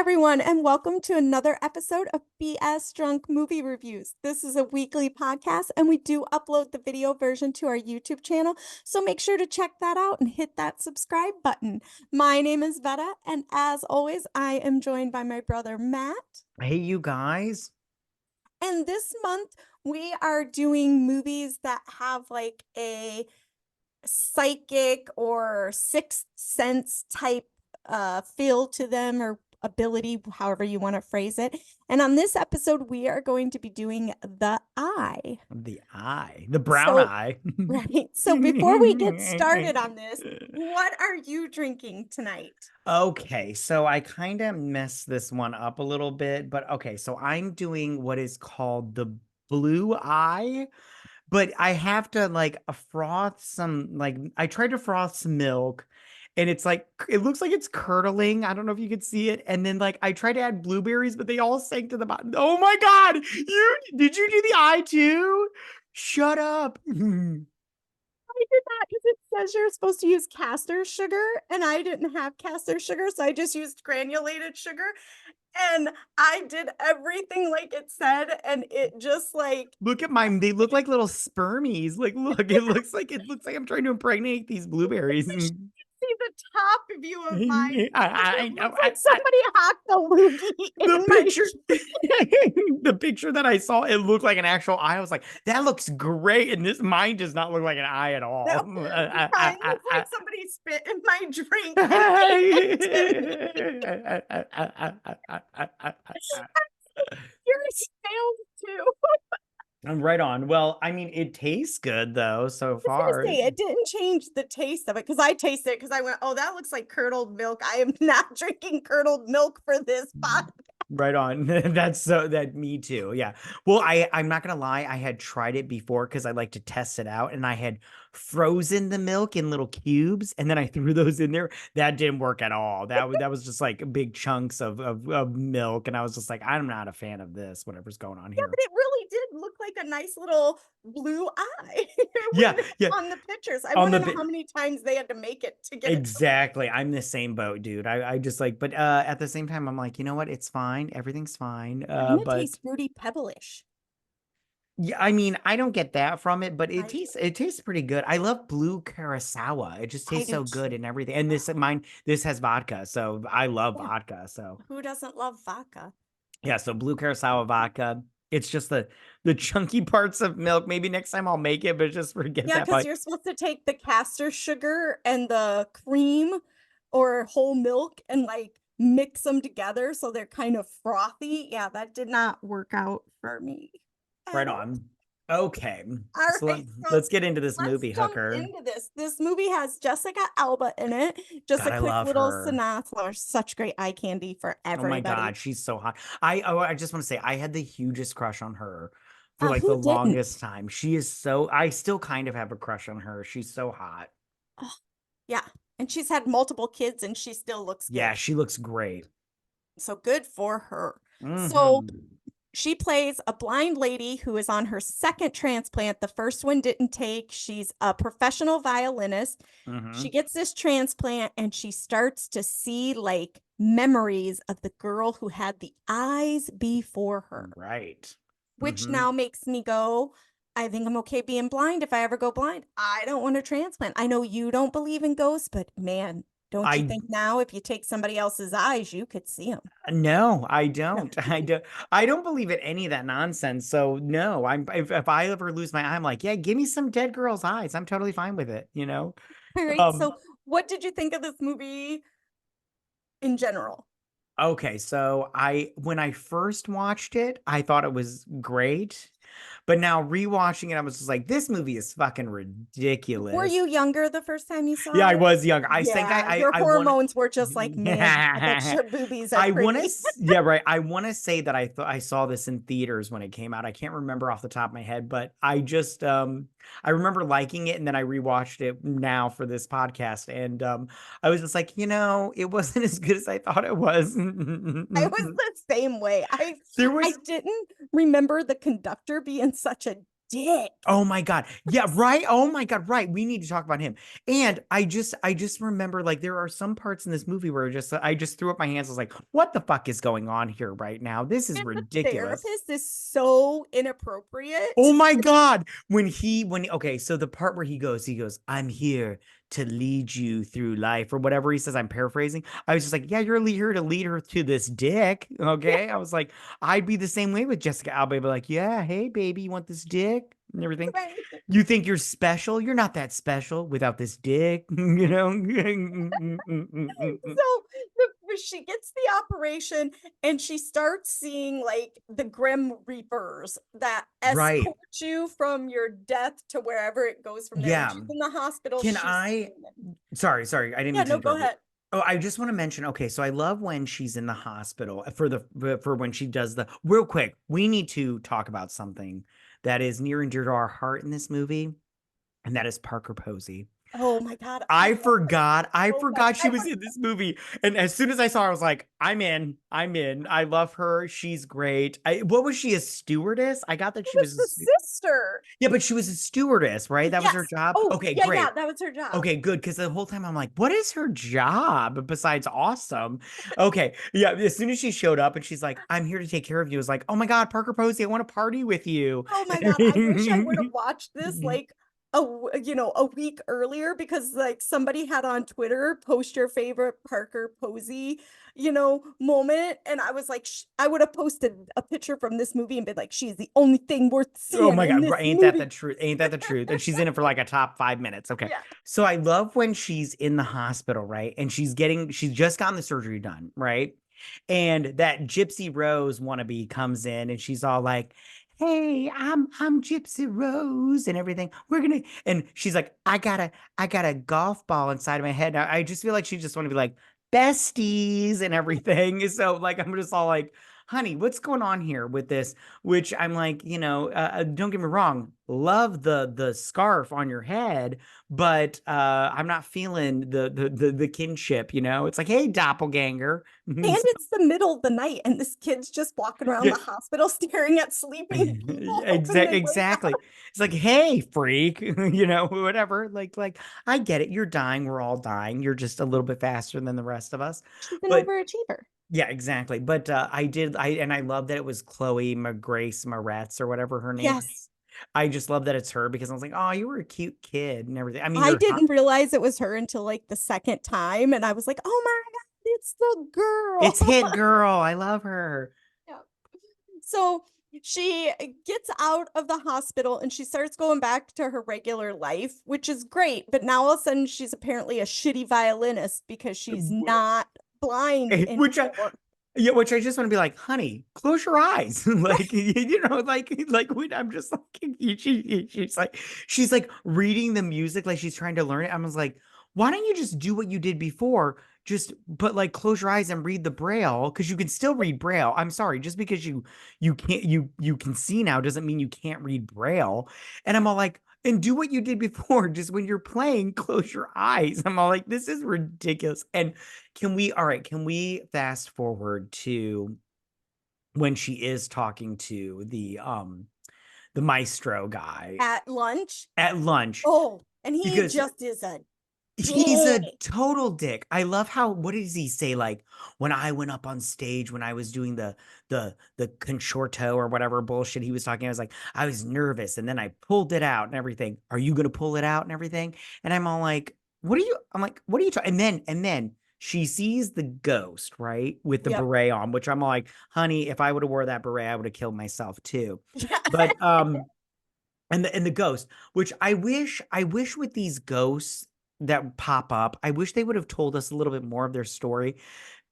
everyone, and welcome to another episode of BS Drunk Movie Reviews. This is a weekly podcast, and we do upload the video version to our YouTube channel, so make sure to check that out and hit that subscribe button. My name is Vetta, and as always, I am joined by my brother Matt. Hey, you guys. And this month, we are doing movies that have like a psychic or sixth sense type feel to them or ability, however you want to phrase it. And on this episode, we are going to be doing The Eye. The brown So, eye. right. So before we get started on this, what are you drinking tonight? Okay, so I kind of messed this one up a little bit, but okay, so I'm doing what is called the blue eye, but I have to froth some, I tried to froth some milk. And it's like, it looks like it's curdling. I don't know if you could see it. And then I tried to add blueberries, but they all sank to the bottom. Oh my God. Did you do the eye too? Shut up. I did that because it says you're supposed to use caster sugar, and I didn't have caster sugar, so I just used granulated sugar. And I did everything like it said, and it just Look at mine. They look like little spermies. Look, it looks like I'm trying to impregnate these blueberries. See the top view of mine. I It know. looks like somebody hacked a loogie in my Picture, the picture that I saw, it looked like an actual eye. I was like, that looks great. And mine does not look like an eye at all. No, mine looks like somebody spit in my drink and gave it to me. Your snails too. I'm right on. Well, I mean, it tastes good though, so I was gonna far. say it didn't change the taste of it because I tasted it because I went, oh, that looks like curdled milk. I am not drinking curdled milk for this pot. Right on. Me too. Yeah. Well, I'm not gonna lie, I had tried it before because I like to test it out, and I had frozen the milk in little cubes, and then I threw those in there. That didn't work at all. That was just like big chunks of milk, and I was just like, I'm not a fan of this, whatever's going on Yeah, here. but it really did look like a nice little blue eye Yeah, yeah. on the pictures. I On want to the know how many times they had to make it to get it. Exactly. I'm the same boat, dude. I just but at the same time, I'm like, you know what? It's fine. Everything's fine. Kind of But tastes fruity pebble-ish. yeah, I mean, I don't get that from it, but it I tastes pretty good. I love blue curacao. It just tastes do so good too. and everything. And this has vodka, so I love Yeah. vodka. So Who doesn't love vodka? yeah, so blue curacao vodka. It's just the chunky parts of milk. Maybe next time I'll make it, but just forget Yeah, that because part. you're supposed to take the caster sugar and the cream or whole milk and mix them together so they're kind of frothy. Yeah, that did not work out for me Right at all. on. Okay. All So right, so let's get into this let's movie, jump hooker. into this. This movie has Jessica Alba in it. Just God, a I quick love little her. synopsis. Such great eye candy for Oh my everybody. God, she's so hot. I just want to say I had the hugest crush on her for like the Who didn't? longest time. She is so I still kind of have a crush on her. She's so hot. Oh, yeah, and she's had multiple kids, and she still looks Yeah, good. she looks great. So good for her. So Hmm. she plays a blind lady who is on her second transplant. The first one didn't take. She's a professional violinist. She Hmm. gets this transplant and she starts to see memories of the girl who had the eyes before her, Right. which Hmm. now makes me go, I think I'm okay being blind if I ever go blind. I don't want a transplant. I know you don't believe in ghosts, but man, don't you I think now if you take somebody else's eyes, you could see them? No, I don't. I don't believe in any of that nonsense. So no, if I ever lose my eye, I'm like, yeah, give me some dead girl's eyes. I'm totally fine with it, you know? All right. Um, So, what did you think of this movie in general? Okay, so when I first watched it, I thought it was great. But now rewatching it, I was just like, this movie is fucking Were ridiculous. you younger the first time you saw Yeah, I it? was young. I think Yeah, your I want hormones were just like, man, I bet your boobies are I want to pretty. yeah, right. I want to say that I thought I saw this in theaters when it came out. I can't remember off the top of my head, but I remember liking it, and then I rewatched it now for this podcast, and I was just like, it wasn't as good as I thought it was. I was the same way. I There I was didn't remember the conductor being such a dick. Oh my God. Yeah, right. Oh my God, right. We need to talk about him. And I just remember like there are some parts in this movie where I just threw up my hands. I was like, what the fuck is going on here right now? This is And the ridiculous. therapist is so inappropriate. Oh my God. Okay, so the part where he goes, I'm here to lead you through life or whatever he says, I'm paraphrasing. I was just like, yeah, you're here to lead her to this dick. Okay. I was like, I'd be the same way with Jessica Alba. I'd be like, yeah, hey, baby, you want this dick and everything? Right. You think you're special? You're not that special without this dick, you know? So she gets the operation and she starts seeing like the Grim Reapers that Right. escort you from your death to wherever it goes from there. When Yeah. she's in the hospital, Can she's I? seeing them. Sorry, I didn't Yeah, mean to no, go interrupt you. ahead. Oh, I just want to mention, okay, so I love when she's in the hospital for when she does the real quick. We need to talk about something that is near and dear to our heart in this movie, and that is Parker Posey. Oh my God, I I love her forgot. I so much. forgot she was in this movie. And as soon as I saw her, I was like, I'm in. I'm in. I love her. She's great. What was she, a stewardess? I got that She she was was the sister. yeah, but she was a stewardess, right? That was her Yes. job. Oh, Okay, yeah, yeah, great. that was her job. Okay, good. Because the whole time I'm like, what is her job besides awesome? Okay, yeah. As soon as she showed up and she's like, I'm here to take care of you, I was like, oh my God, Parker Posey, I want to party with you. Oh my God, I wish I would have watched this like a week earlier because like somebody had on Twitter post your favorite Parker Posey, moment, and I was like I would have posted a picture from this movie and been like she's the only thing worth Oh seeing my in God, this right, ain't that the movie. truth? Ain't that the truth? And she's in it for like a top 5 minutes. Okay. Yeah. So I love when she's in the hospital, right? And she's just gotten the surgery done, right? And that Gypsy Rose wannabe comes in and she's all like, hey, I'm Gypsy Rose and everything. And she's like, I got a golf ball inside of my head. Now, I just feel like she just want to be like besties and everything. So like I'm just all like, honey, what's going on here with this? Which I'm like, don't get me wrong, love the scarf on your head, but I'm not feeling the kinship, It's like, hey, doppelganger. And So, it's the middle of the night and this kid's just walking around yeah. the hospital staring at sleeping people hoping they wake Exactly. up. It's like, hey, freak, whatever. Like, I get it. You're dying. We're all dying. You're just a little bit faster than the rest of us. She's an But overachiever. yeah, exactly. But I love that it was Chloe McGrace Moretz or whatever her name is. Yes. I just love that it's her because I was like, oh, you were a cute kid and everything. I mean, I you're hot. didn't realize it was her until like the second time. And I was like, oh my God, it's the It's girl. Hit Girl. I love her. Yeah. So she gets out of the hospital and she starts going back to her regular life, which is great. But now all of a sudden she's apparently a shitty violinist because she's not blind Which I anymore. Yeah, which I just want to be like, honey, close your eyes. Like, like when I'm just like, she's like reading the music, like she's trying to learn it. I was like, why don't you just do what you did before? But like close your eyes and read the braille because you can still read braille. I'm sorry, just because you can't you can see now doesn't mean you can't read braille. And I'm all like, and do what you did before. Just when you're playing, close your eyes. I'm all like, this is ridiculous. And can we fast forward to when she is talking to the maestro guy At lunch. at lunch Oh, and he because just is a he's a dick. total dick. I love what does he say? Like when I went up on stage when I was doing the concerto or whatever bullshit he was talking, I was like, I was nervous and then I pulled it out and everything. Are you gonna pull it out and everything? And I'm all like, I'm like, what are you talking? And then she sees the ghost, right? With the Yep. beret on, which I'm like, honey, if I would have wore that beret, I would have killed myself too. Yeah. But and the ghost, which I wish with these ghosts that pop up, I wish they would have told us a little bit more of their story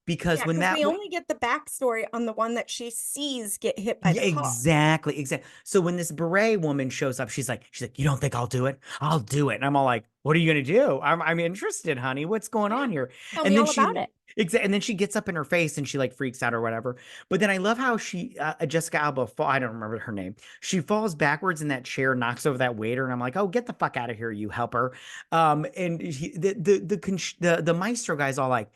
because Yeah, when because that we only get the backstory on the one that she sees get hit by yeah, the car. exactly. So when this beret woman shows up, she's like, you don't think I'll do it? I'll do it. And I'm all like, what are you gonna do? I'm interested, honey. What's going Yeah. on here? Tell And me then all about it. and then she gets up in her face and she like freaks out or whatever. But then I love how Jessica Alba I don't remember her name. She falls backwards in that chair, knocks over that waiter, and I'm like, oh, get the fuck out of here, you helper. And the maestro guy's all like,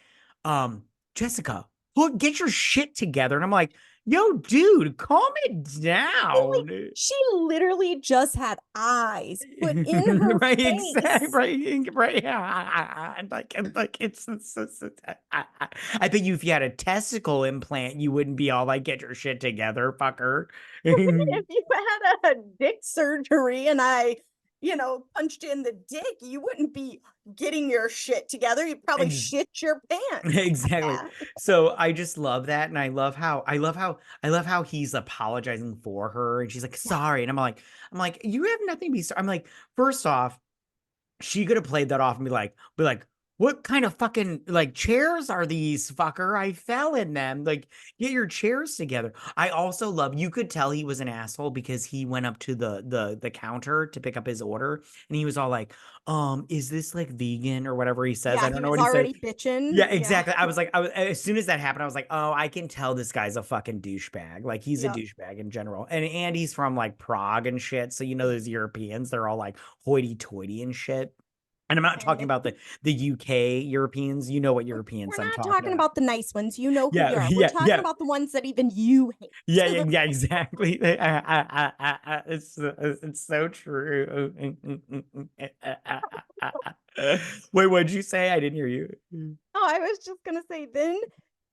Jessica, look, get your shit together. And I'm like, Yo, dude, calm it Like, down. she literally just had eyes put in her Right, exactly, face. right. Yeah, and like I think if you had a testicle implant, you wouldn't be all like, "Get your shit together, fucker." If you had a dick surgery and punched in the dick, you wouldn't be getting your shit together. You'd probably Ex- shit your pants. Exactly. Yeah. So I just love that, and I love how he's apologizing for her, and she's like, Yeah. "Sorry," and I'm like, "You have nothing to be sorry." I'm like, first off, she could have played that off and be like, what kind of fucking like chairs are these, fucker? I fell in them. Like, get your chairs together. I also love, you could tell he was an asshole because he went up to the counter to pick up his order and he was all like, is this like vegan or whatever he says? Yeah, I don't he know was what he said. already bitching. Yeah, Yeah. exactly. I was as soon as that happened, I was like, oh, I can tell this guy's a fucking douchebag. Like he's a Yeah. douchebag in general. And he's from like Prague and shit. So you know those Europeans, they're all like hoity-toity and shit. And I'm not talking And about the UK Europeans. You know what we're Europeans I'm not talking talking about. about the nice ones. You know who we Yeah, are. We're yeah, talking yeah. about the ones that even you hate. Yeah, exactly. It's so true. Wait, what'd you say? I didn't hear you. Oh, I was just gonna say, then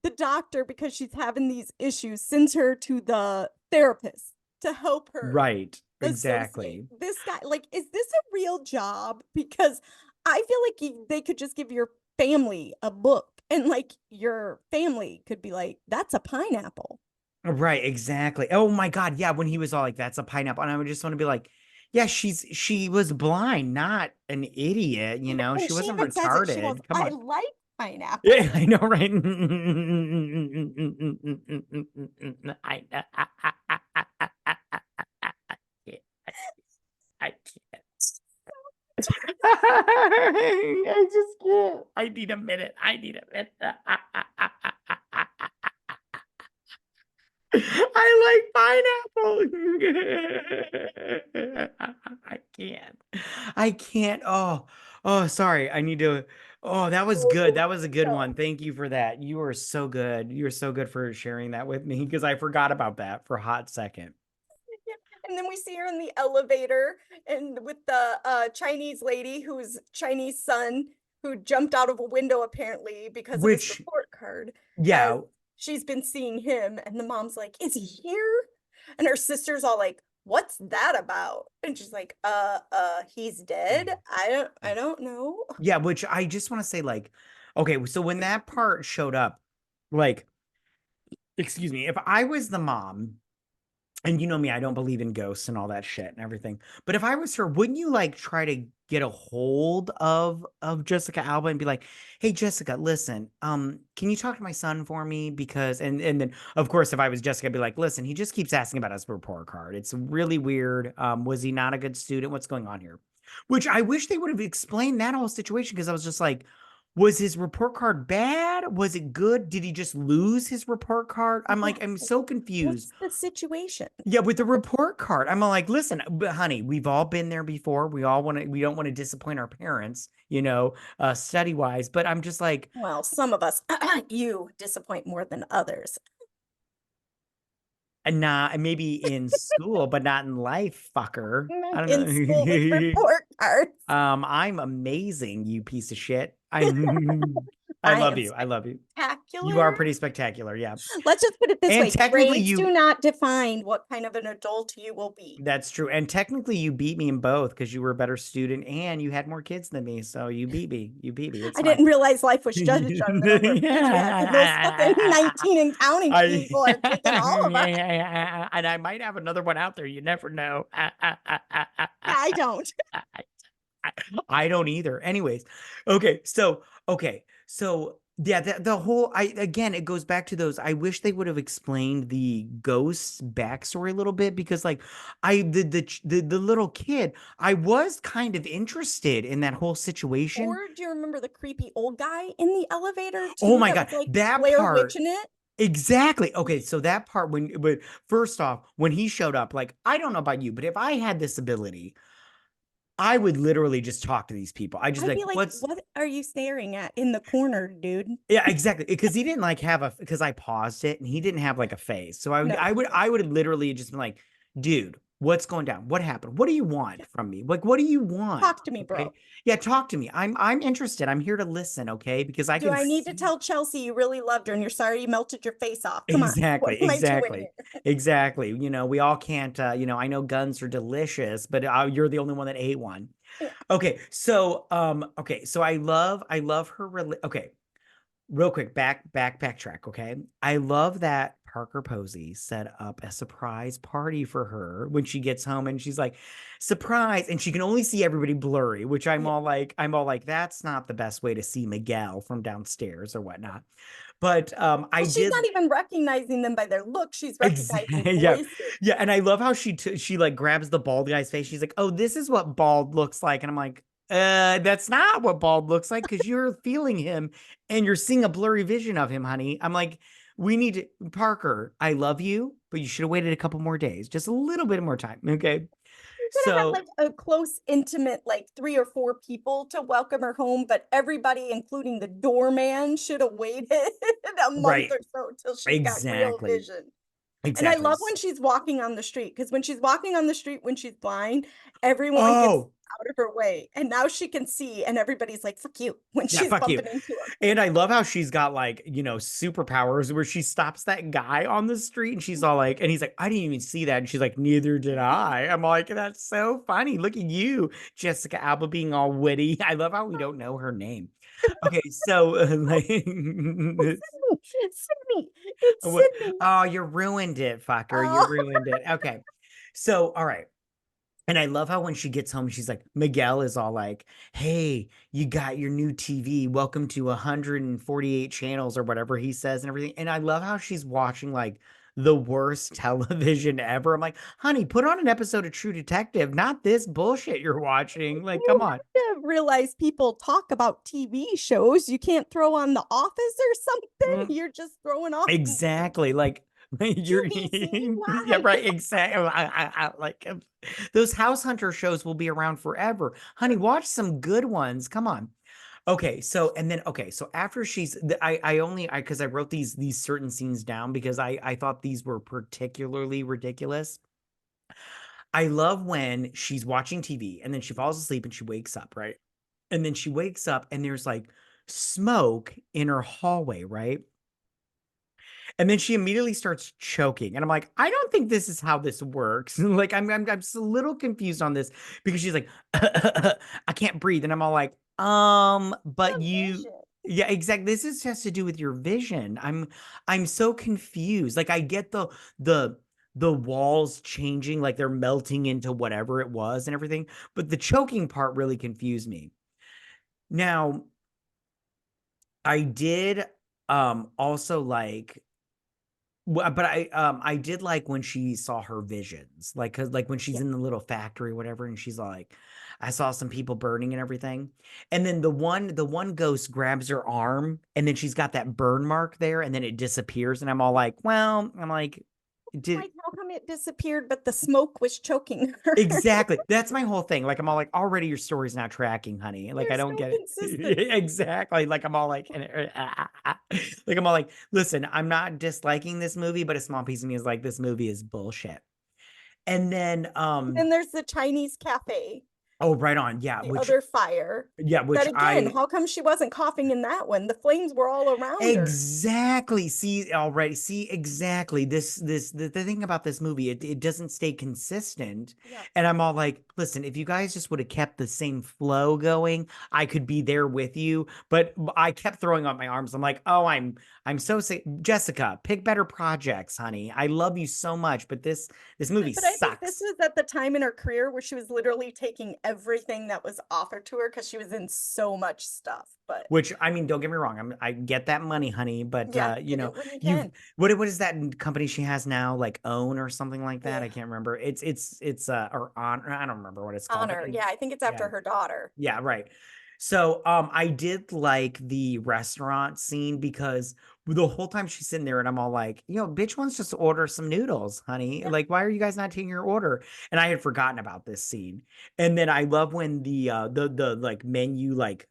the doctor, because she's having these issues, sends her to the therapist to help her Right, associate. exactly. This guy, like, is this a real job? Because I feel like they could just give your family a book and like your family could be like, that's a pineapple. Right, exactly. Oh my God. Yeah, when he was all like, that's a pineapple. And I would just want to be like, yeah, she was blind, not an idiot, you know. And She she wasn't even says it. She goes, retarded. Come I on. like pineapple. Yeah, I know, right? I know. I can't. I just can't. I need a minute. I need a minute. I like pineapple. I can't. I can't. Oh, oh, sorry. I need to. Oh, that was good. That was a good So, one. Thank you for that. You are so good. You're so good for sharing that with me because I forgot about that for a hot second. yeah. And then we see her in the elevator and with the Chinese lady whose Chinese son who jumped out of a window apparently because of his Which, report card has yeah, she's been seeing him and the mom's like, "Is he here?" And her sister's all like, "What's that about?" And she's like, he's dead. I don't know." yeah, which I just want to say, like, okay, so when that part showed up, like, excuse me, if I was the mom, and you know me, I don't believe in ghosts and all that shit and everything. But if I was her, wouldn't you like try to get a hold of Jessica Alba and be like, "Hey Jessica, listen, can you talk to my son for me?" Because and then of course if I was Jessica, I'd be like, "Listen, he just keeps asking about his report card. It's really weird. Was he not a good student? What's going on here?" Which I wish they would have explained that whole situation because I was just like, was his report card bad? Was it good? Did he just lose his report card? I'm Yeah. like, I'm so confused. What's the situation? Yeah, with the report card. I'm like, listen, honey, we've all been there before. We don't want to disappoint our parents, you know, study wise. But I'm just like, Well, some of us, you disappoint more than others. nah, maybe in school, but not in life, fucker. I don't In school with know. report cards. I'm amazing, you piece of shit. I I love am you. I love you. You spectacular. are pretty spectacular. Yeah. Let's just put it this And way, technically grades do you not define what kind of an adult you will be. that's true. And technically you beat me in both because you were a better student and you had more kids than me. So you beat me. You beat me. It's I fine. didn't realize life was judged on the number of kids you had, and those fucking I 19 and counting people are taking all of us. and I might have another one out there. You never know. Yeah, I don't. I don't either. Anyways, okay, so yeah, the whole I again it goes back to those. I wish they would have explained the ghost's backstory a little bit because like the little kid, I was kind of interested in that whole situation. Or do you remember the creepy old guy in the elevator Oh too my that God, was like that Blair part. Witch in it? Exactly. Okay, so that part when first off, when he showed up, like I don't know about you, but if I had this ability, I would literally just talk to these people. I just be I'd like, be like, what's what are you staring at in the corner, dude? yeah, exactly. Because he didn't like have a because I paused it and he didn't have like a face. So No, he didn't. I would literally just be like, dude, what's going down? What happened? What do you want Yeah. from me? Like, what do you want? Talk to me, Okay. bro. Yeah, talk to me. I'm interested. I'm here to listen, okay? Because I Do can I need to see tell Chelsea you really loved her and you're sorry you melted your face off? Come on. What exactly, am I doing exactly, here? exactly. You know, we all can't I know guns are delicious, but you're the only one that ate one. Yeah. Okay, so I love her okay. Real quick, backtrack, okay? I love that Parker Posey set up a surprise party for her when she gets home and she's like, surprise, and she can only see everybody blurry, which Yeah. I'm all like, that's not the best way to see Miguel from downstairs or whatnot. But I Well, she's did not even recognizing them by their look. She's recognizing exactly yeah. voices. Yeah, and I love how she like grabs the bald guy's face. She's like, "Oh, this is what bald looks like." And I'm like, that's not what bald looks like because you're feeling him and you're seeing a blurry vision of him, honey." I'm like, "We need to Parker, I love you, but you should have waited a couple more days. Just a little bit more time." Okay? You could have had So, like a close, intimate, like 3 or 4 people to welcome her home, but everybody, including the doorman, should have waited a month right. or so till she got real Exactly. vision. And I Exactly. love when she's walking on the street because when she's walking on the street when she's blind, everyone gets Oh, out of her way. And now she can see, and everybody's like, fuck you when yeah, she's fuck you. bumping into him. And I love how she's got like, superpowers where she stops that guy on the street and she's all like, and he's like, I didn't even see that. And she's like, neither did I. I'm like, that's so funny. Look at you, Jessica Alba being all witty. I love how we don't know her name. Okay, so like, It's Sydney. It's what? Sydney. Oh, you ruined it, fucker. You Oh, ruined it. Okay. So, all right. And I love how when she gets home, she's like, Miguel is all like, hey, you got your new TV. Welcome to 148 channels or whatever he says and everything. And I love how she's watching like the worst television ever. I'm like, honey, put on an episode of True Detective, not this bullshit you're watching. Like, come you on. have to realize people talk about TV shows. You can't throw on The Office or something. Mm, You're just throwing on exactly. Like, you're, QVC. yeah, Why? right. Exactly. Like, those House Hunter shows will be around forever. Honey, watch some good ones. Come on. Okay, so and then okay, so after I only I because I wrote these certain scenes down because I thought these were particularly ridiculous. I love when she's watching TV and then she falls asleep and she wakes up, right? And then she wakes up and there's like smoke in her hallway, right? And then she immediately starts choking. And I'm like, I don't think this is how this works. Like, I'm just a little confused on this because she's like, I can't breathe. And I'm all like, but The you, vision. yeah, exactly. This is has to do with your vision. I'm so confused. Like, I get the, the walls changing, like they're melting into whatever it was and everything. But the choking part really confused me. Now, I did, also like but I did like when she saw her visions, like because like when she's Yeah. in the little factory, whatever, and she's like, I saw some people burning and everything. And then the one ghost grabs her arm, and then she's got that burn mark there, and then it disappears. And I'm all like, well, I'm like, did Like, how come it disappeared, but the smoke was choking her? exactly. That's my whole thing. Like I'm all like, already your story's not tracking, honey. Like I There's don't no get it. consistency. Exactly. Like I'm all like, like I'm all like, listen, I'm not disliking this movie, but a small piece of me is like, this movie is bullshit. And then, Then there's the Chinese cafe, oh, right on, yeah, the other fire. That which again, I how come she wasn't coughing in that one? The flames were all around her. exactly. See, already. See, exactly. The thing about this movie, it doesn't stay consistent. Yeah. And I'm all like, listen, if you guys just would have kept the same flow going, I could be there with you. But I kept throwing up my arms. I'm like, oh, I'm so sick. Jessica, pick better projects, honey. I love you so much, but this movie But I think this sucks. was at the time in her career where she was literally taking everything that was offered to her because she was in so much stuff. But Which I mean, don't get me wrong, I get that money, honey, but yeah, get it when you you've can. what is that company she has now, like Own or something like that? Yeah. I can't remember. It's or on I don't remember what it's called, but Honor. Yeah, I think it's yeah, after her daughter. yeah, right. So I did like the restaurant scene because the whole time she's sitting there and I'm all like, bitch wants just to order some noodles, honey. Yeah, Like, why are you guys not taking your order? And I had forgotten about this scene. And then I love when the like menu like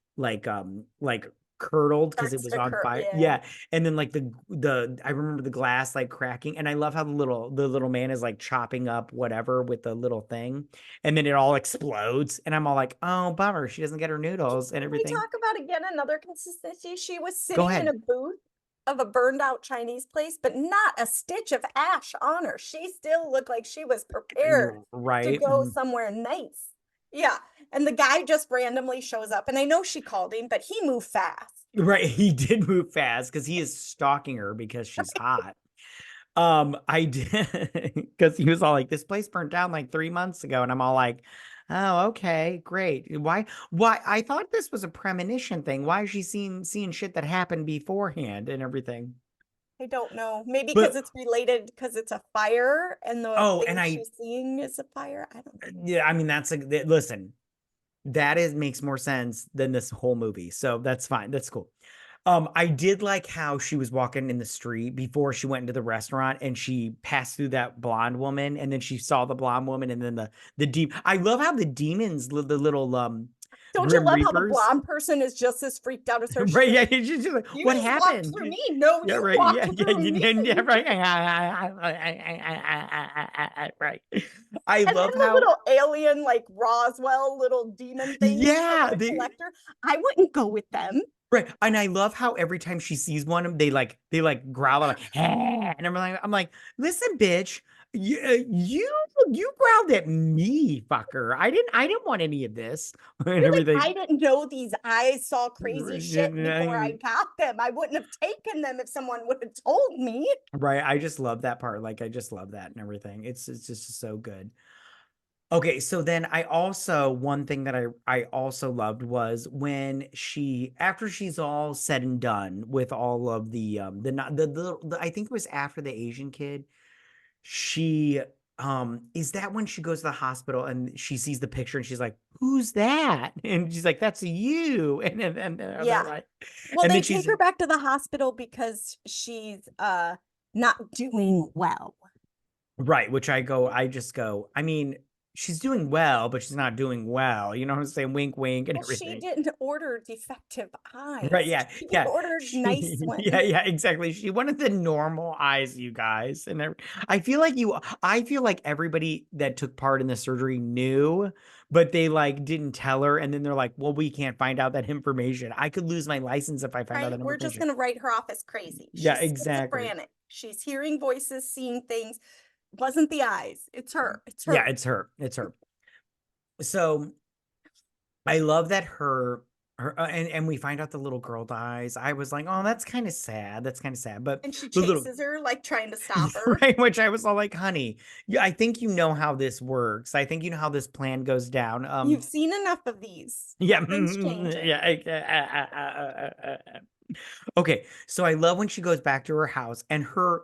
curdled because it starts was to on occur. fire. Yeah. Yeah. And then like the I remember the glass like cracking. And I love how the little man is like chopping up whatever with the little thing. And then it all explodes. And I'm all like, oh, bummer. She doesn't get her noodles and Can we everything. talk about again another consistency? She was Go sitting in ahead. a booth of a burned out Chinese place, but not a stitch of ash on her. She still looked like she was prepared to Right. go somewhere nice. Yeah. And the guy just randomly shows up. And I know she called him, but he moved fast. Right. He did move fast because he is stalking her because she's hot. I did because he was all like, this place burnt down like 3 months ago. And I'm all like, oh, okay, great. Why? I thought this was a premonition thing. Why is she seeing shit that happened beforehand and everything? I don't know. Maybe because But it's related because it's a fire and the oh, and thing she's seeing is a fire. I don't know. yeah, I mean, listen, that is makes more sense than this whole movie. So that's fine. That's cool. I did like how she was walking in the street before she went into the restaurant and she passed through that blonde woman and then she saw the blonde woman and then the deep. I love how the demons, the little Don't you grim love how the reapers. blonde person is just as freaked out as her? She's Right, like, yeah, she's just like, you what just walked happened? through me. No, Yeah, you right, walked yeah, yeah, through me. yeah, right, right. I And then love the how, little alien, like Roswell, little demon things from yeah, the collector. I wouldn't go with them. right. And I love how every time she sees one, they like growl like, "Ah," and I'm like, listen, bitch, you growled at me, fucker. I didn't want any of this and You're like, everything. I didn't know these eyes saw crazy shit before I got them. I wouldn't have taken them if someone would have told me. Right. I just love that part. Like I just love that and everything. It's just so good. Okay, so then I also one thing that I also loved was when she after she's all said and done with all of the not the I think it was after the Asian kid, she is that when she goes to the hospital and she sees the picture and she's like, "Who's that?" And she's like, "That's you." And they're Yeah. like, Well, and they then take she's her back to the hospital because she's not doing well. right, which I just go, I mean, she's doing well, but she's not doing well. You know what I'm saying? Wink, wink, and Well, she everything. didn't order defective Right, eyes. yeah, She yeah. ordered nice Yeah, ones. yeah, exactly. She wanted the normal eyes, you guys. And I feel like everybody that took part in the surgery knew, but they like didn't tell her. And then they're like, well, we can't find out that information. I could lose my license if I find out Right? that We're just information. going to write her off as crazy. Yeah, She's exactly. schizophrenic. She's hearing voices, seeing things. Wasn't the eyes. It's her. It's Yeah, her. it's her. It's her. So I love that and we find out the little girl dies. I was like, oh, that's kind of sad. That's kind of sad. But And she the little chases her, like trying to stop her. right, which I was all like, honey, yeah, I think you know how this works. I think you know how this plan goes down. You've seen enough of these. Yeah, Nothing's changing. yeah. Okay, so I love when she goes back to her house and her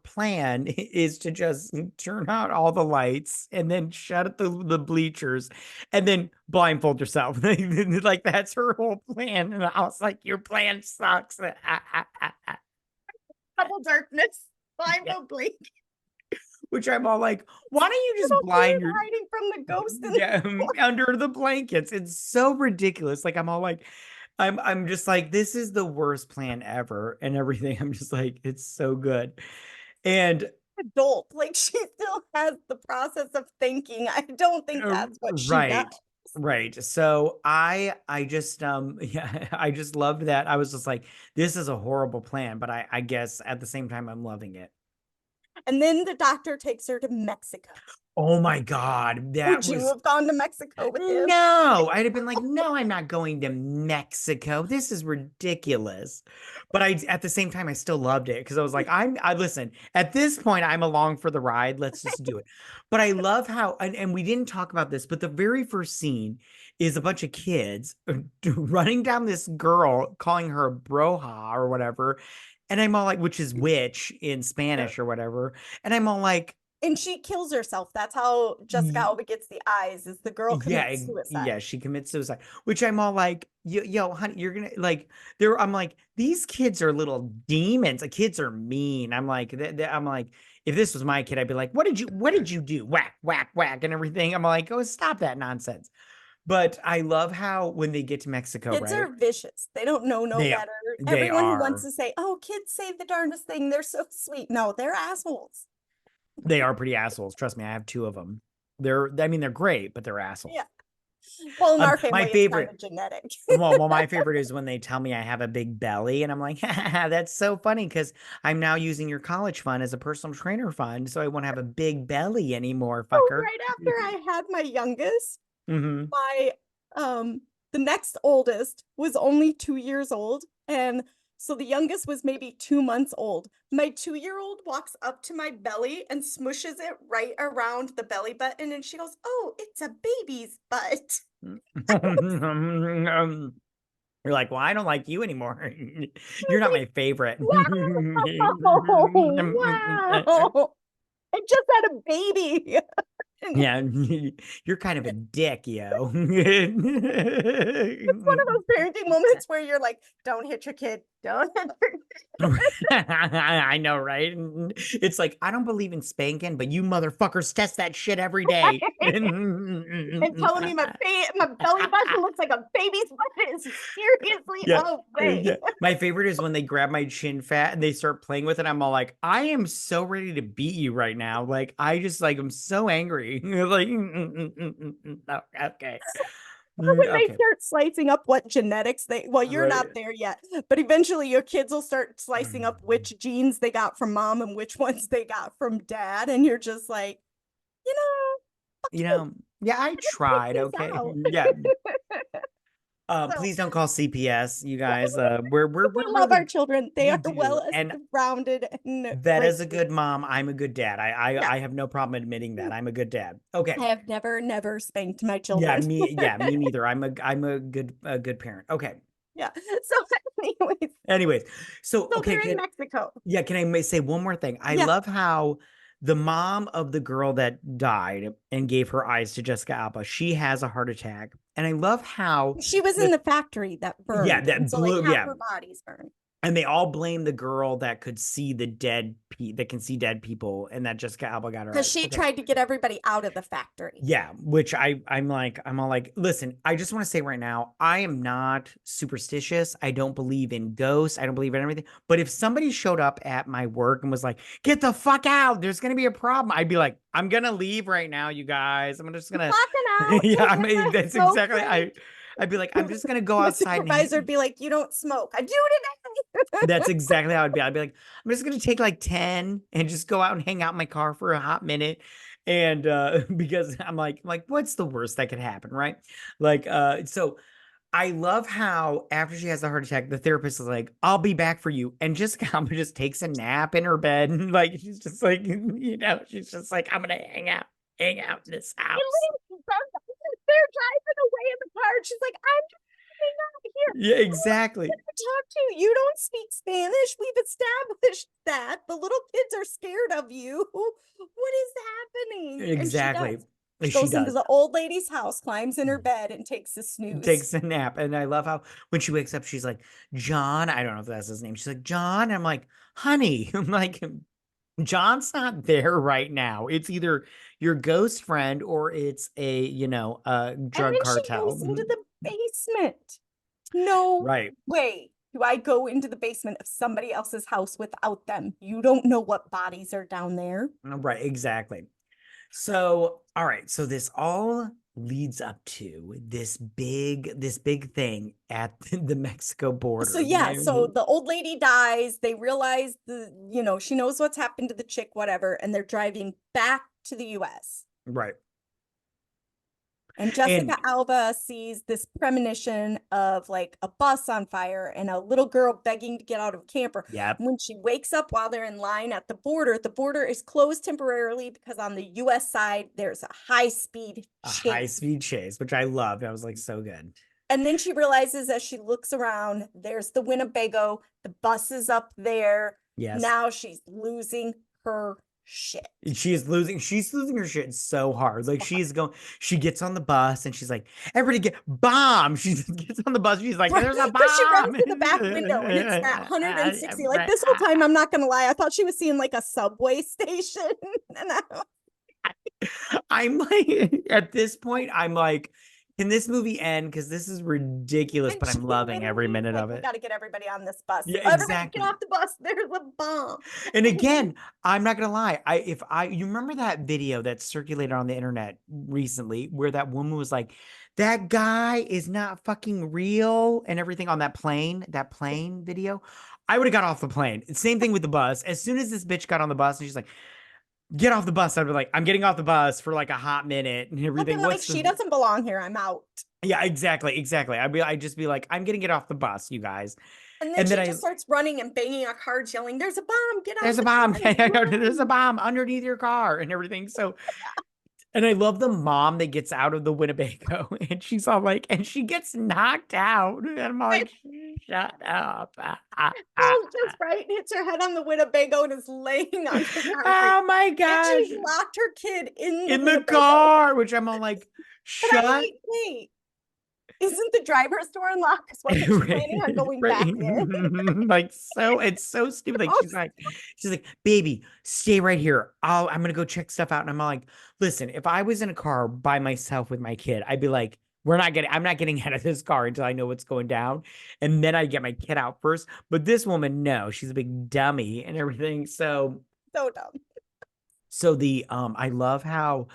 plan is to just turn out all the lights and then shut at the bleachers and then blindfold herself. Like that's her whole plan. And I was like, your plan sucks. Double darkness. Blind Yeah. oblique. Which I'm all like, why don't you just Little blind kid your hiding from the ghost in yeah the under the blankets? It's so ridiculous. Like I'm all like, I'm just like, this is the worst plan ever and everything. I'm just like, it's so good. And adult. Like she still has the process of thinking. I don't think that's what she does. right. Right. So I just yeah, I just loved that. I was just like, this is a horrible plan, but I guess at the same time I'm loving it. And then the doctor takes her to Mexico. Oh my God. That Would you was have gone to Mexico with him? no, I'd have been like, no, I'm not going to Mexico. This is ridiculous. But at the same time, I still loved it because I was like, I listen, at this point, I'm along for the ride. Let's just do it. But I love how, and we didn't talk about this, but the very first scene is a bunch of kids running down this girl, calling her a broja or whatever. And I'm all like, which is witch in Spanish or whatever. And I'm all like, And she kills herself. That's how Jessica Alba gets the eyes, is the girl commits suicide. Yeah, she commits suicide, which I'm all like, yo, honey, you're gonna like there. I'm like, these kids are little demons. The kids are mean. I'm like, I'm like, if this was my kid, I'd be like, what did you do? Whack, whack, whack, and everything. I'm like, oh, stop that nonsense. But I love how when they get to Mexico, Kids right? are vicious. They don't know no They better. they Everyone who wants are to say, "Oh, kids say the darndest thing. They're so sweet." No, they're assholes. they are pretty assholes. Trust me, I have two of them. I mean, they're great, but they're assholes. Yeah. Well, in our My family, it's kind favorite. of genetic. Well, my favorite is when they tell me I have a big belly, and I'm like, that's so funny because I'm now using your college fund as a personal trainer fund, so I won't have a big belly anymore, So fucker. right after I had my youngest, Hmm. my the next oldest was only 2 years old, and so the youngest was maybe 2 months old. My 2-year-old walks up to my belly and smushes it right around the belly button, and she goes, "Oh, it's a baby's butt." You're like, well, I don't like you anymore. You're not my favorite. Wow, wow. I just had a baby. Yeah, you're kind of a dick, yo. It's one of those parenting moments where you're like, don't hit your kid. Don't hit your I know, right? It's like, I don't believe in spanking, but you motherfuckers test that shit every day. kid. And telling me my belly button looks like a baby's butt is seriously Yeah. away. Yeah. My favorite is when they grab my chin fat and they start playing with it. I'm all like, I am so ready to beat you right now. Like, I just like, I'm so angry. Like, oh, okay. Or when they Okay. start slicing up what genetics well, you're Right. not there yet, but eventually your kids will start slicing up which genes they got from mom and which ones they got from dad. And you're just like, you know, fuck You you. know, yeah, I I just picked tried. this Okay. out. Yeah. So Please don't call CPS, you guys. we We're love our really, children. They we are do. well And rounded and that great is a good people. mom. I'm a good dad. Yeah. I have no problem admitting that. I'm a good dad. Okay. I have never spanked my children. Yeah, me neither. I'm a good parent. Okay. Yeah. So, anyways, Anyways, so so okay, they're in Mexico. yeah, can I say one more thing? I Yeah. love how the mom of the girl that died and gave her eyes to Jessica Alba, she has a heart attack. And I love how She was in the the factory that yeah, burned. And that so, like, blew, half yeah. her body's burned. And they all blame the girl that could see that can see dead people, and that Jessica Alba got her Because eyes. she Okay. tried to get everybody out of the factory. Yeah, which I'm all like, listen, I just want to say right now, I am not superstitious. I don't believe in ghosts. I don't believe in everything. But if somebody showed up at my work and was like, get the fuck out, there's gonna be a problem, I'd be like, I'm gonna leave right now, you guys. I'm just gonna Clocking out yeah, to get my that's smoke exactly break. I'd be like, I'm just gonna go My outside supervisor would and be like, "You don't smoke." I do today. that's exactly how I'd be. I'd be like, I'm just gonna take like 10 and just go out and hang out in my car for a hot minute. And because I'm like, what's the worst that could happen, right? Like, so I love how after she has the heart attack, the therapist is like, I'll be back for you. And Jessica Alba just takes a nap in her bed. And like, she's just like, she's just like, I'm gonna hang out in this house. They're driving away in the car. And she's like, "I'm just hanging out here. Yeah, Who am I exactly. gonna talk to? You don't speak Spanish. We've established that. The little kids are scared of you. What is happening?" And she Exactly. does. She She goes into does. the old lady's house, climbs in her bed, and takes a snooze. Takes a nap. And I love how when she wakes up, she's like, John, I don't know if that's his name. She's like, John. I'm like, honey, I'm like, John's not there right now. It's either your ghost friend or it's a, a And drug then she cartel. goes into the basement. No Right. way do I go into the basement of somebody else's house without them. You don't know what bodies are down there. Right. Exactly. So, all right. So this all leads up to this big thing at the Mexico So border. yeah, so the old lady dies. They realize she knows what's happened to the chick, whatever, and they're driving back to the US. Right. And Jessica And Alba sees this premonition of like a bus on fire and a little girl begging to get out of a camper. yep, When she wakes up while they're in line at the border is closed temporarily because on the US side, there's a high-speed a chase. high-speed chase, which I loved. I was like, so good. And then she realizes as she looks around, there's the Winnebago, the bus is up there. Yes. Now she's losing her shit. She's losing her shit so hard. Like she gets on the bus and she's like, everybody get bomb. She gets on the bus, she's like, Right. there's a Because she runs bomb. to the back window and it's that 160. Like this whole time, I'm not gonna lie, I thought she was seeing like a subway station. And I'm like, at this point, I'm like, can this movie end? Because this is ridiculous, but she I'm loving every literally is minute like, of we it. gotta get everybody on this bus. Yeah, Everybody get exactly. off the bus. There's a bomb. And again, I'm not gonna lie. You remember that video that circulated on the internet recently where that woman was like, that guy is not fucking real and everything on that plane video. I would have got off the plane. Same thing with the bus. As soon as this bitch got on the bus and she's like, get off the bus, I'd be like, I'm getting off the bus for like a hot minute and I'd be everything. like, What's she the doesn't belong here. I'm out. Yeah, exactly. I'd just be like, I'm gonna get off the bus, you guys. And then And then she I just starts running and banging on cars, yelling, "There's a bomb! Get out there's a the bomb. car! There's a Run!" bomb underneath your car and everything. So, and I love the mom that gets out of the Winnebago and she's all like, and she gets knocked out. And I'm like, shut up. Falls just right, hits her head on the Winnebago, and is laying on the concrete. Oh my And gosh. she's locked her kid in the In the Winnebago. car, which I'm all like, And I'm shut. like, wait, isn't the driver's door unlocked? Because wasn't she planning on going back in? Like so it's so stupid. Like she's like, baby, stay right here. I'm gonna go check stuff out. And I'm like, listen, if I was in a car by myself with my kid, I'd be like, I'm not getting out of this car until I know what's going down. And then I get my kid out first. But this woman, no, she's a big dummy and everything. So dumb. So I love how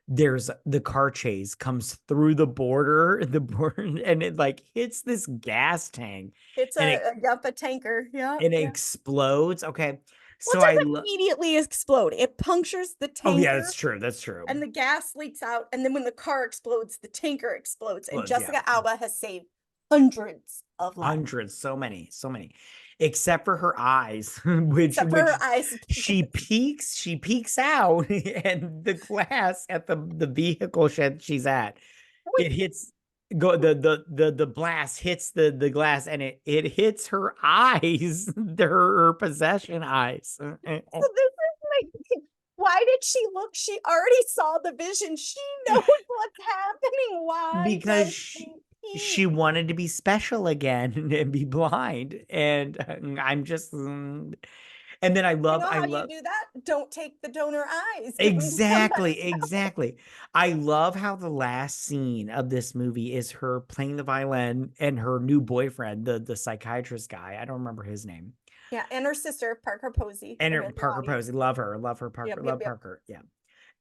there's the car chase comes through the border, and it like hits this gas tank It's and a tanker. Yeah, it yeah. explodes. Okay. Well, So it doesn't immediately explode. It punctures the oh yeah, tanker that's true. That's true. and the gas leaks out. And then when the car explodes, the tanker explodes. And Explodes, yeah. Jessica Alba has saved hundreds of lives. Hundreds, so many. Except for her eyes, which Except for her eyes. she peeks out, and the glass at the vehicle shed she's at, it hits the blast hits the glass and it hits her eyes, her possession eyes. So this is like, why did she look? She already saw the vision. She knows what's happening. Why? Because she wanted to be special again and be blind. And I'm just and then I love you do that? Don't take the donor eyes. exactly. I love how the last scene of this movie is her playing the violin and her new boyfriend, the psychiatrist guy. I don't remember his name. Yeah, and her sister, Parker Posey. And her Parker Posey. Love her, Parker. Love Parker. Yeah.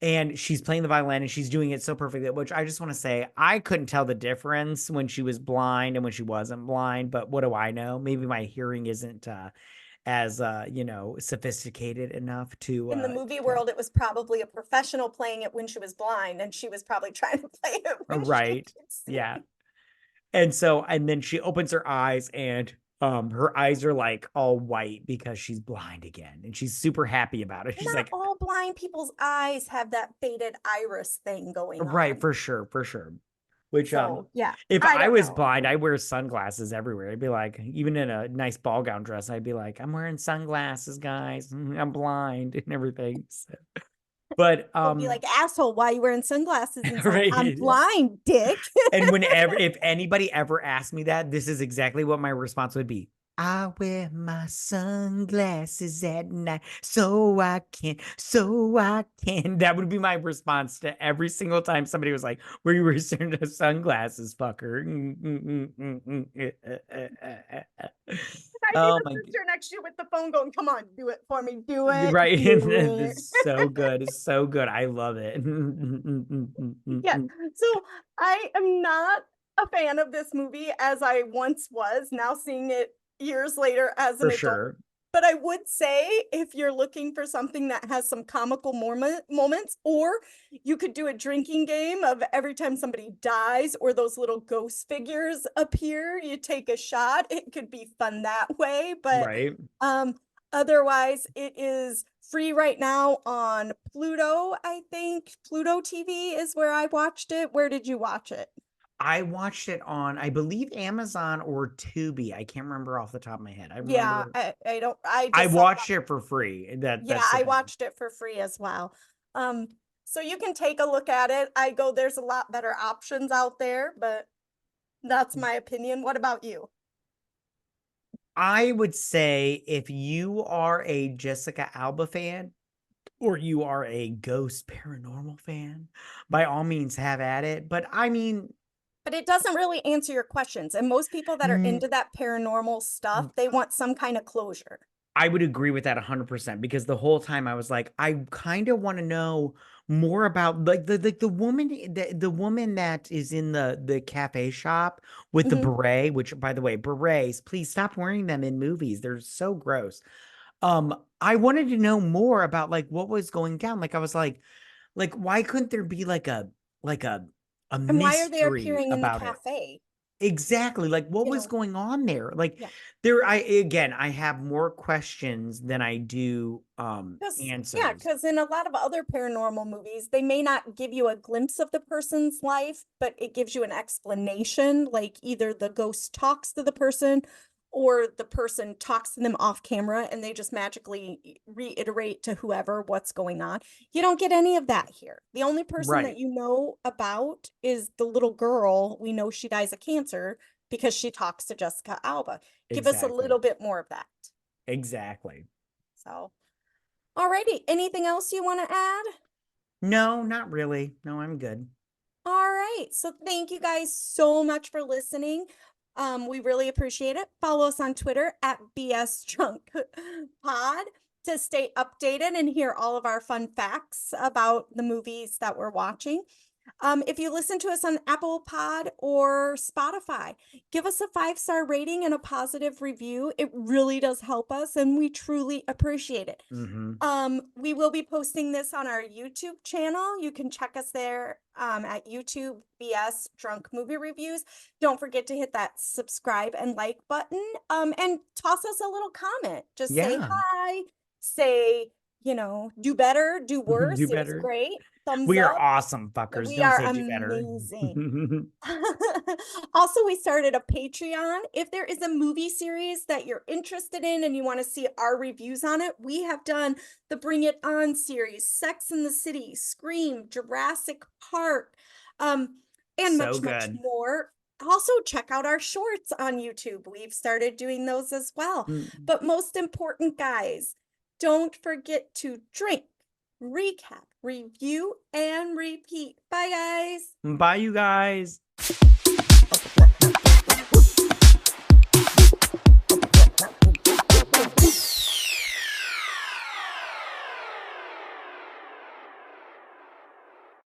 And she's playing the violin and she's doing it so perfectly, which I just want to say, I couldn't tell the difference when she was blind and when she wasn't blind, but what do I know? Maybe my hearing isn't as sophisticated enough to in the movie world, it was probably a professional playing it when she was blind, and she was probably trying to play it when right. Yeah. And then she opens her eyes and her eyes are like all white because she's blind again and she's super happy about it. She's Not like, all blind people's eyes have that faded iris thing going on. Right, for sure. Which yeah, if I was blind, I wear sunglasses everywhere. I'd be like, even in a nice ball gown dress, I'd be like, I'm wearing sunglasses, guys. I'm blind and everything. So. But I'll be like, asshole, why are you wearing sunglasses? And right, I'm blind, dick. And if anybody ever asked me that, this is exactly what my response would be. I wear my sunglasses at night so I can. That would be my response to every single time somebody was like, where you were wearing sunglasses, fucker. I see the sister next to you with the phone going, come on, do it for me. Do it. Right. It's so good. It's so good. I love it. Yeah. So I am not a fan of this movie as I once was, now seeing it years later as an adult. Sure. But I would say if you're looking for something that has some comical moments, or you could do a drinking game of every time somebody dies or those little ghost figures appear, you take a shot. It could be fun that way. But right. Otherwise, it is free right now on Pluto, I think. Pluto TV is where I watched it. Where did you watch it? I watched it on, I believe, Amazon or Tubi. I can't remember off the top of my head. I Yeah, remember I don't I I just saw watched it for free. Yeah, That's the I thing. watched it for free as well. So you can take a look at it. There's a lot better options out there, but that's my opinion. What about you? I would say if you are a Jessica Alba fan or you are a Ghost Paranormal fan, by all means have at it. But I mean, But it doesn't really answer your questions. And most people that are mm, into that paranormal stuff, they want some kind of closure. I would agree with that 100% because the whole time I was like, I kind of want to know more about like the woman the woman that is in the cafe shop with the Mhm. beret, which by the way, berets, please stop wearing them in movies. They're so gross. I wanted to know more about like what was going down. Like I was like why couldn't there be like a And why are they mystery appearing in the about it? cafe? Exactly. Like what You was know, going on there? Like yeah. I have more questions than I do answers. Because in a lot of other paranormal movies, they may not give you a glimpse of the person's life, but it gives you an explanation. Like either the ghost talks to the person or the person talks to them off camera and they just magically reiterate to whoever what's going on. You don't get any of that here. The only person that Right. you know about is the little girl. We know she dies of cancer because she talks to Jessica Alba. Give us a Exactly. little bit more of that. Exactly. So. Alrighty, anything else you want to add? No, not really. No, I'm good. All right, so thank you guys so much for listening. We really appreciate it. Follow us on Twitter at BS Drunk Pod to stay updated and hear all of our fun facts about the movies that we're watching. If you listen to us on Apple Pod or Spotify, give us a 5-star rating and a positive review. It really does help us, and we truly appreciate it. Mm-hmm. We will be posting this on our YouTube channel. You can check us there at YouTube BS Drunk Movie Reviews. Don't forget to hit that subscribe and like button. And toss us a little comment. Just say Yeah. hi, say, do better, do Do worse. It was better. great. Thumbs We are up. awesome fuckers. We Don't are say do better. amazing. Also, we started a Patreon. If there is a movie series that you're interested in and you want to see our reviews on it, we have done the Bring It On series, Sex in the City, Scream, Jurassic Park, and So much, much good. more. Also, check out our shorts on YouTube. We've started doing those as well. Mm. But most important, guys, don't forget to drink, recap, review, and repeat. Bye, guys. Bye, you guys.